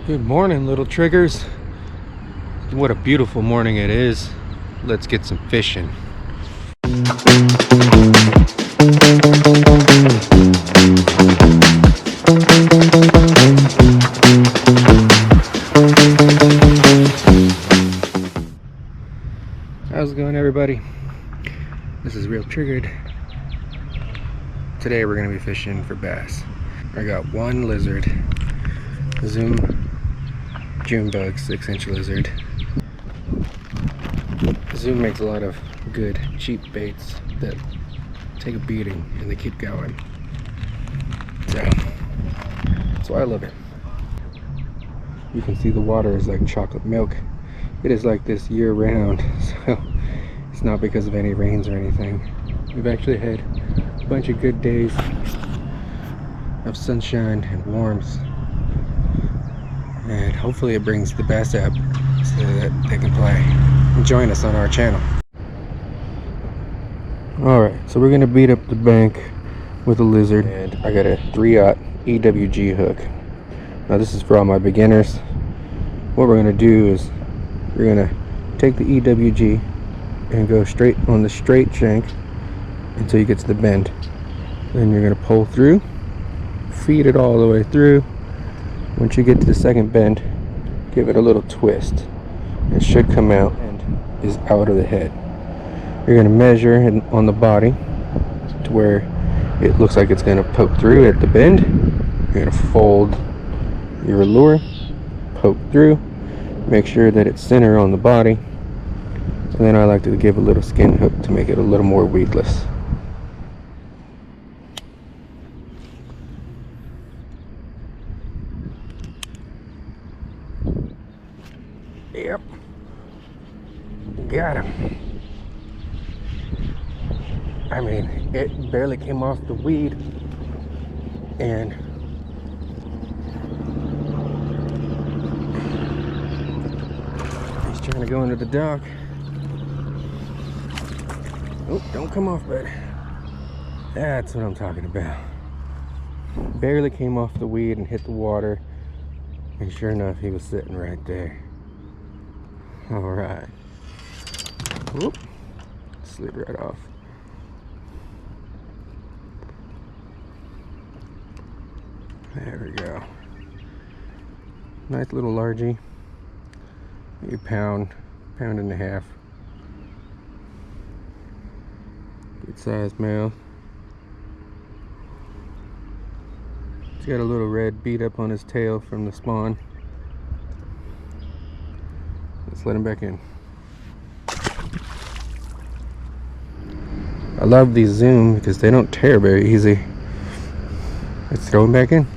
Good morning, little triggers. What a beautiful morning it is. Let's get some fishing. How's it going, everybody? This is Real Triggered. Today we're going to be fishing for bass. I got one lizard, Junebug 6-inch lizard. Zoom makes a lot of good cheap baits that take a beating and they keep going. So that's why I love it. You can see the water is like chocolate milk. It is like this year round, so it's not because of any rains or anything. We've actually had a bunch of good days of sunshine and warmth, and hopefully it brings the bass up so that they can play and join us on our channel. Alright, so we're gonna beat up the bank with a lizard, and I got a 3/0 EWG hook. Now this is for all my beginners. What we're gonna do is we're gonna take the EWG and go straight on the straight shank until you get to the bend. Then you're gonna pull through, feed it all the way through. Once you get to the second bend, give it a little twist. It should come out and is out of the head. You're going to measure it on the body to where it looks like it's going to poke through at the bend. You're going to fold your lure, poke through, make sure that it's center on the body, and then I like to give a little skin hook to make it a little more weedless. Yep, got him. I mean, it barely came off the weed, and he's trying to go into the dock. Oh, don't come off, bud. That's what I'm talking about. Barely came off the weed and hit the water, and sure enough, he was sitting right there. All right. Whoop. Slid right off. There we go. Nice little largie. Maybe pound and a half. Good sized male. He's got a little red bead up on his tail from the spawn. Let's let him back in. I love these Zoom because they don't tear very easy. Let's throw him back in.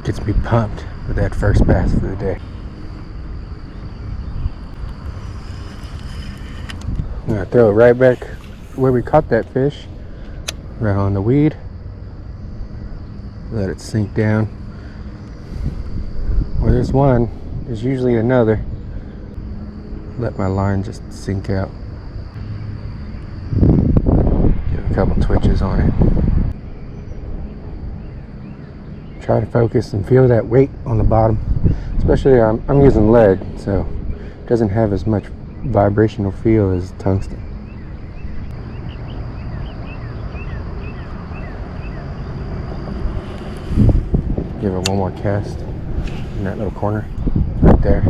Gets me pumped with that first bass of the day. I'm gonna throw it right back where we caught that fish, right on the weed. Let it sink down. Where there's one, there's usually another. Let my line just sink out. Give a couple twitches on it. Try to focus and feel that weight on the bottom. Especially I'm using lead, so it doesn't have as much vibrational feel as tungsten. Give it one more cast in that little corner right there.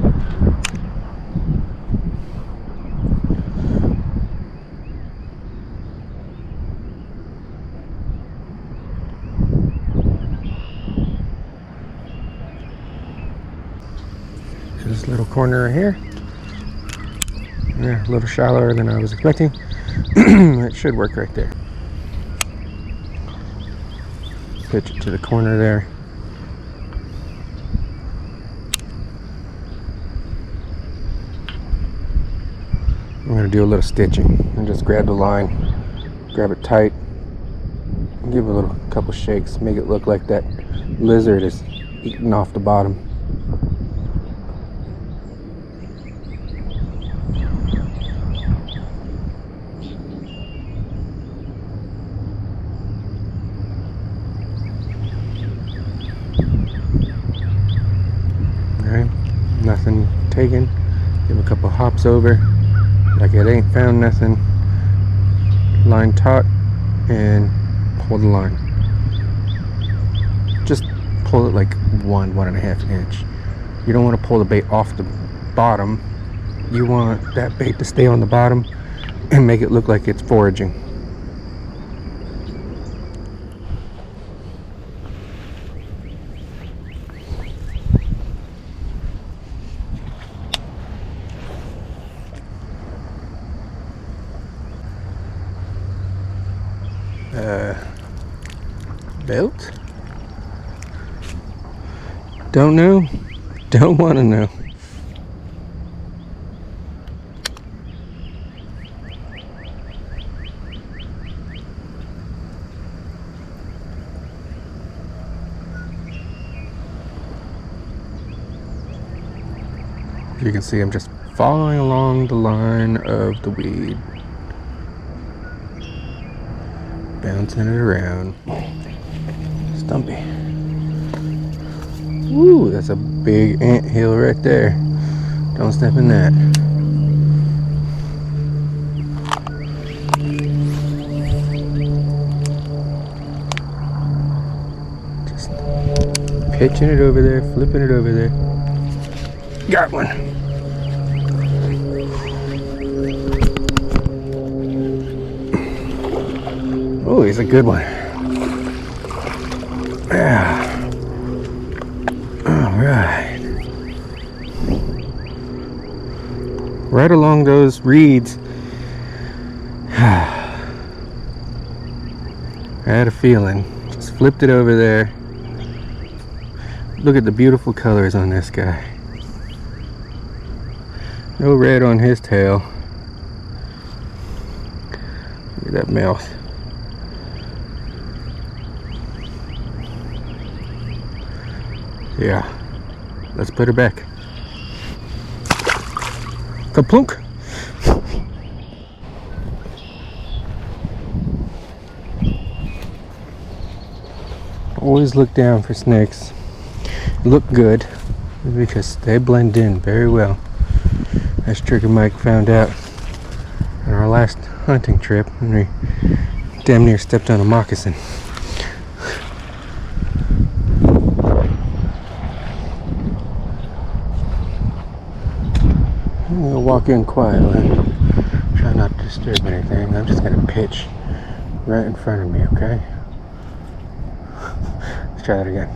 This little corner right here. Yeah, a little shallower than I was expecting. It should work right there. Pitch it to the corner there. I'm going to do a little stitching and just grab the line, grab it tight, and give it a couple shakes, make it look like that lizard is eating off the bottom. taken. Give a couple hops over, like it ain't found nothing. Line taut and pull the line. Just pull it like 1.5 inch. You don't want to pull the bait off the bottom. You want that bait to stay on the bottom and make it look like it's foraging. Belt? Don't know. Don't want to know. You can see I'm just following along the line of the weed, bouncing it around. Stumpy. Ooh, that's a big ant hill right there. Don't step in that. Just pitching it over there, flipping it over there. Got one. Oh, he's a good one. Yeah. All right. Right along those reeds. I had a feeling. Just flipped it over there. Look at the beautiful colors on this guy. No red on his tail. Look at that mouth. Yeah, let's put her back. Kaplunk. Always look down for snakes. Look good because they blend in very well. As Trigger Mike found out on our last hunting trip when we damn near stepped on a moccasin. I'm gonna walk in quietly. Try not to disturb anything. I'm just gonna pitch right in front of me, okay? Let's try that again.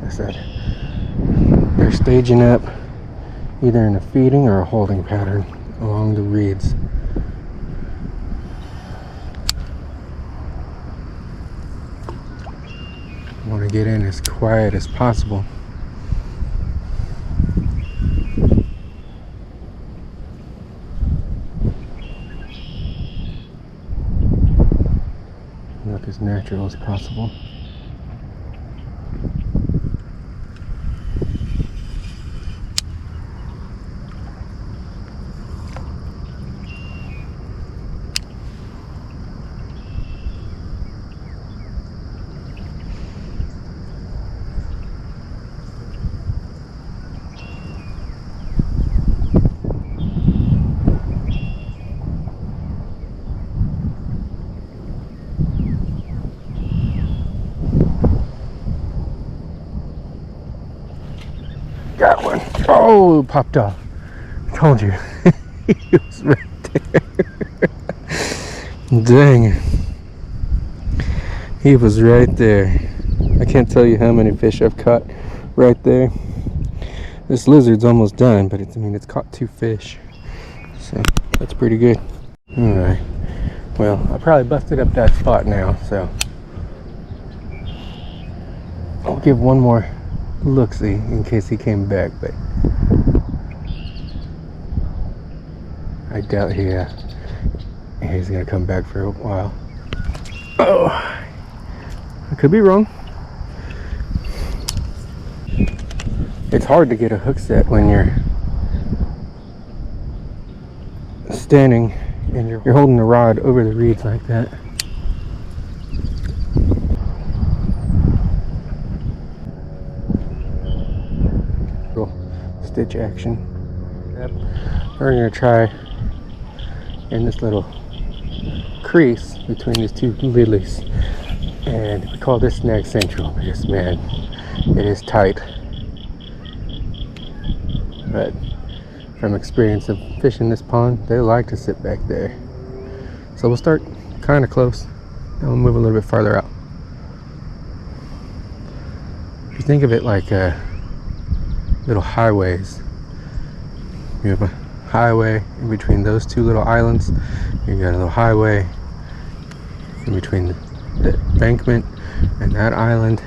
I said they're staging up either in a feeding or a holding pattern along the reeds. I want to get in as quiet as possible. Look as natural as possible. Got one. Oh, popped off. Told you. He was right there. Dang. He was right there. I can't tell you how many fish I've caught right there. This lizard's almost done, but it's caught 2 fish. So that's pretty good. Alright. Well, I probably busted up that spot now, so I'll give one more look-see in case he came back, but I doubt he's gonna come back for a while. Oh, I could be wrong. It's hard to get a hook set when you're standing and you're holding the rod over the reeds like that. stitch action. Yep. We're gonna try in this little crease between these two lilies, and we call this snag central because, man, it is tight. But from experience of fishing this pond, they like to sit back there. So we'll start kind of close and we'll move a little bit farther out. If you think of it like little highways, you have a highway in between those two little islands. You got a little highway in between the embankment and that island.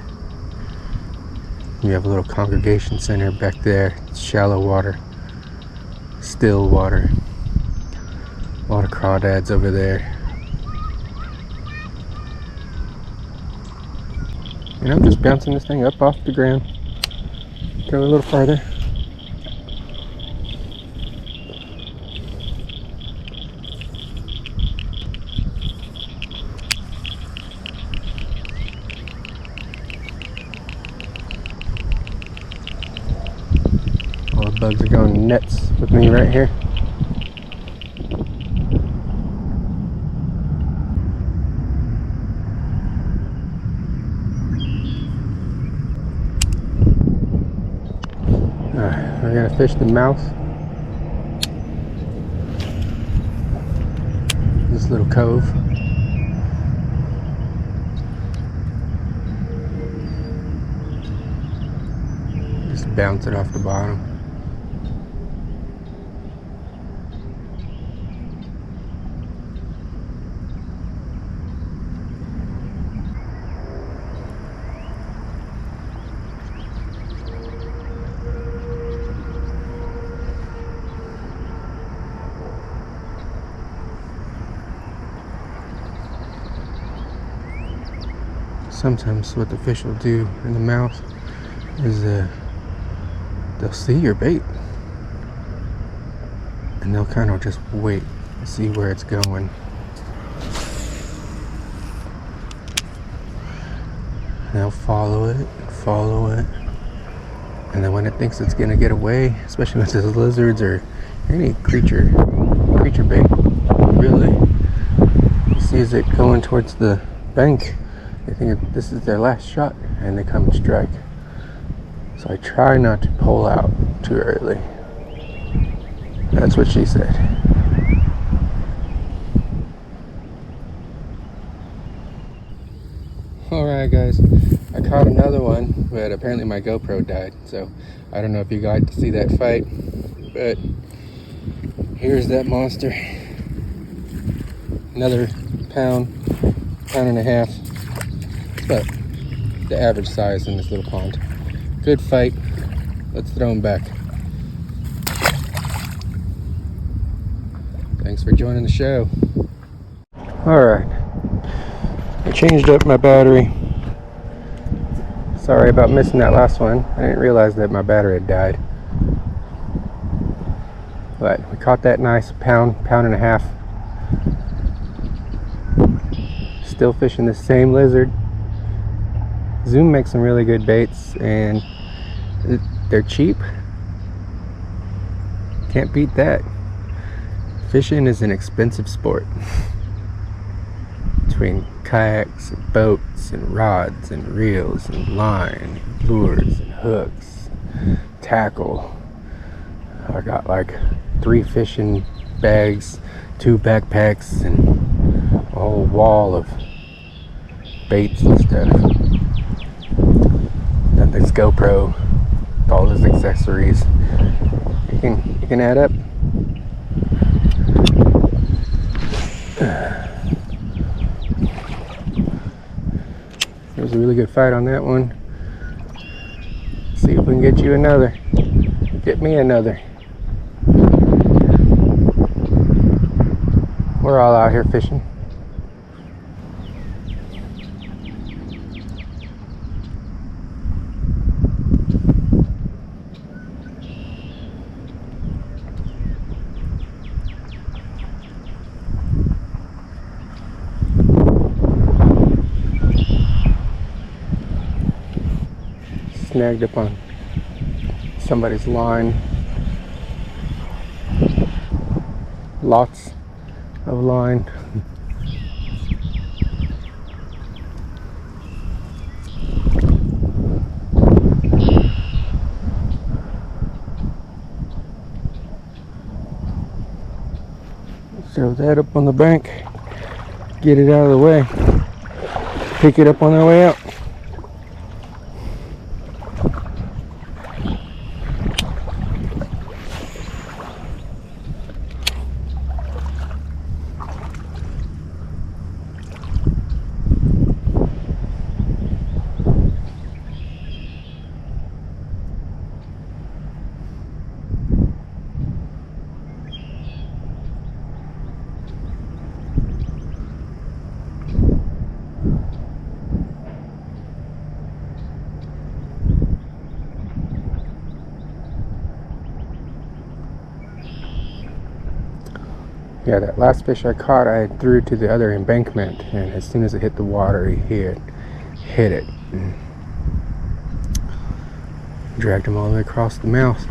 You have a little congregation center back there. It's shallow water, still water. A lot of crawdads over there. And I'm just bouncing this thing up off the ground. Go a little farther. All the bugs are going nuts with me right here. Alright, we're gonna fish the mouth. This little cove. Just bounce it off the bottom. Sometimes what the fish will do in the mouth is they'll see your bait and they'll kind of just wait to see where it's going. And they'll follow it, and then when it thinks it's gonna get away, especially with these lizards or any creature bait, really, he sees it going towards the bank. They think this is their last shot and they come and strike. So I try not to pull out too early. That's what she said. Alright guys, I caught another one, but apparently my GoPro died. So I don't know if you got to see that fight, but here's that monster. Another pound and a half. But the average size in this little pond. Good fight. Let's throw him back. Thanks for joining the show. Alright. I changed up my battery. Sorry about missing that last one. I didn't realize that my battery had died. But we caught that nice pound and a half. Still fishing the same lizard. Zoom makes some really good baits and they're cheap. Can't beat that. Fishing is an expensive sport. Between kayaks and boats and rods and reels and line, and lures and hooks, tackle. I got like 3 fishing bags, 2 backpacks, and a whole wall of baits and stuff. Got this GoPro with all those accessories. You can add up. There was a really good fight on that one. See if we can get you another. Get me another. We're all out here fishing. Snagged up on somebody's line. lots of line. Throw that up on the bank, get it out of the way, pick it up on our way out. Yeah, that last fish I caught, I threw it to the other embankment, and as soon as it hit the water, he hit it. And dragged him all the way across the mouth.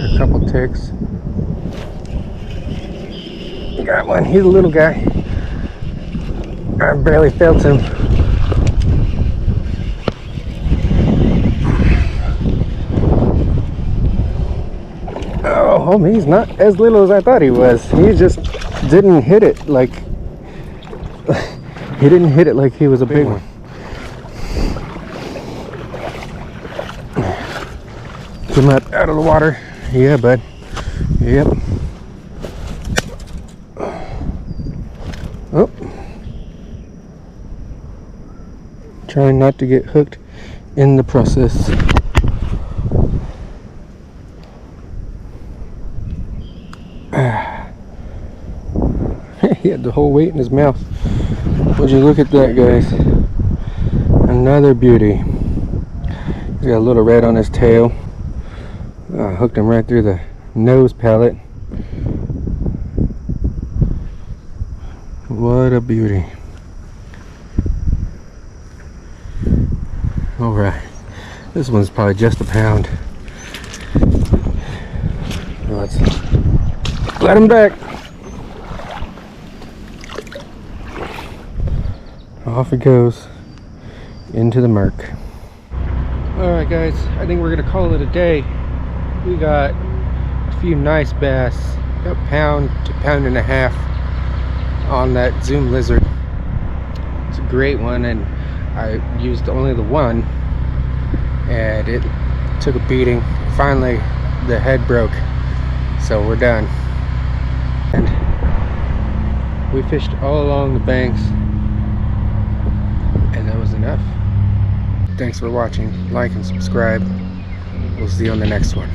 A couple ticks. Got one. He's a little guy. I barely felt him. Oh, homie, he's not as little as I thought he was. He just didn't hit it like he didn't hit it like he was a big one. Come out of the water. Yeah, bud. Yep. Oh. Trying not to get hooked in the process. He had the whole weight in his mouth. Would you look at that, guys? Another beauty. He's got a little red on his tail. Hooked him right through the nose palate. What a beauty. Alright, this one's probably just a pound. Let's let him back. Off it goes into the murk. Alright guys, I think we're gonna call it a day. We got a few nice bass, a pound to pound and a half on that Zoom lizard. It's a great one, and I used only the one, and it took a beating. Finally the head broke, so we're done. And we fished all along the banks, and that was enough. Thanks for watching. Like and subscribe. We'll see you on the next one.